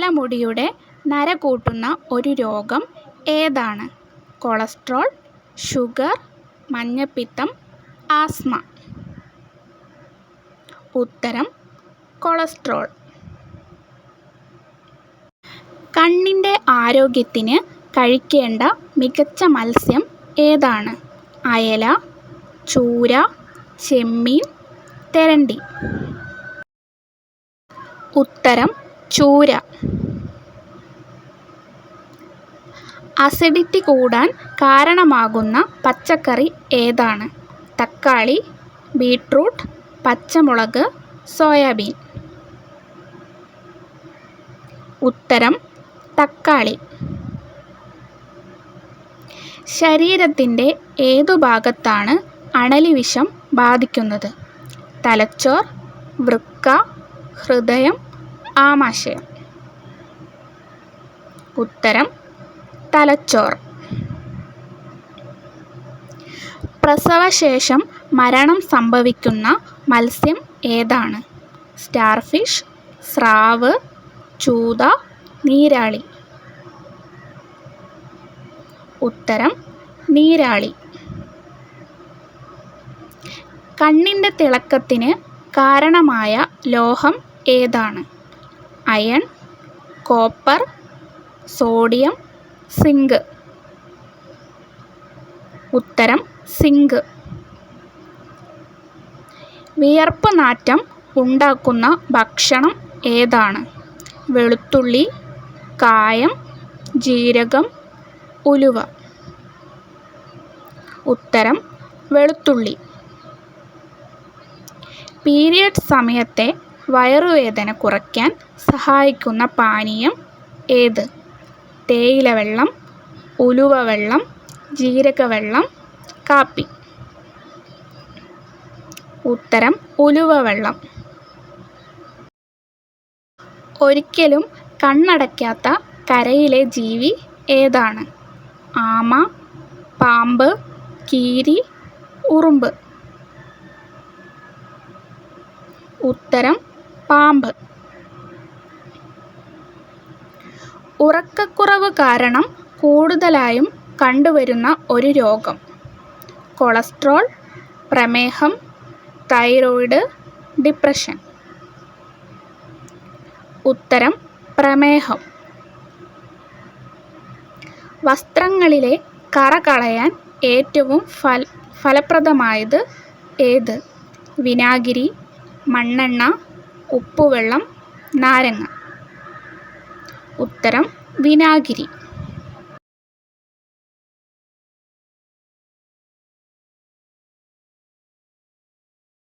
തലമുടിയുടെ നര കൂട്ടുന്ന ഒരു രോഗം ഏതാണ്? കൊളസ്ട്രോൾ, ഷുഗർ, മഞ്ഞപ്പിത്തം, ആസ്മ. ഉത്തരം കൊളസ്ട്രോൾ. കണ്ണിൻ്റെ ആരോഗ്യത്തിന് കഴിക്കേണ്ട മികച്ച മത്സ്യം ഏതാണ്? അയല, ചൂര, ചെമ്മീൻ, തെരണ്ടി. ഉത്തരം ചൂര. അസിഡിറ്റി കൂടാൻ കാരണമാകുന്ന പച്ചക്കറി ഏതാണ്? തക്കാളി, ബീട്രൂട്ട്, പച്ചമുളക്, സോയാബീൻ. ഉത്തരം തക്കാളി. ശരീരത്തിൻ്റെ ഏതു ഭാഗത്താണ് അണലിവിഷം ബാധിക്കുന്നത്? തലച്ചോർ, വൃക്ക, ഹൃദയം, ആമാശയം. ഉത്തരം തലച്ചോർ. പ്രസവശേഷം മരണം സംഭവിക്കുന്ന മത്സ്യം ഏതാണ്? സ്റ്റാർഫിഷ്, സ്രാവ്, ചൂത, നീരാളി. ഉത്തരം നീരാളി. കണ്ണിൻ്റെ തിളക്കത്തിന് കാരണമായ ലോഹം ഏതാണ്? Iron, copper, sodium, zinc. ഉത്തരം സിങ്ക്. വിയർപ്പ് നാറ്റം ഉണ്ടാക്കുന്ന ഭക്ഷണം ഏതാണ്? വെളുത്തുള്ളി, കായം, ജീരകം, ഉലുവ. ഉത്തരം വെളുത്തുള്ളി. പീരിയഡ് സമയത്തെ വയറുവേദന കുറയ്ക്കാൻ സഹായിക്കുന്ന പാനീയം ഏത്? തേയിലവെള്ളം, ഉലുവവെള്ളം, ജീരകവെള്ളം, കാപ്പി. ഉത്തരം ഉലുവവെള്ളം. ഒരിക്കലും കണ്ണടയ്ക്കാത്ത കരയിലെ ജീവി ഏതാണ്? ആമ, പാമ്പ്, കീരി, ഉറുമ്പ്. ഉത്തരം പാമ്പ്. ഉറക്കക്കുറവ് കാരണം കൂടുതലായും കണ്ടുവരുന്ന ഒരു രോഗം? കൊളസ്ട്രോൾ, പ്രമേഹം, തൈറോയ്ഡ്, ഡിപ്രഷൻ. ഉത്തരം പ്രമേഹം. വസ്ത്രങ്ങളിലെ കറ കളയാൻ ഏറ്റവും ഫലപ്രദമായത് ഏത്? വിനാഗിരി, മണ്ണെണ്ണ, ഉപ്പുവെള്ളം, നാരങ്ങ. ഉത്തരം വിനാഗിരി.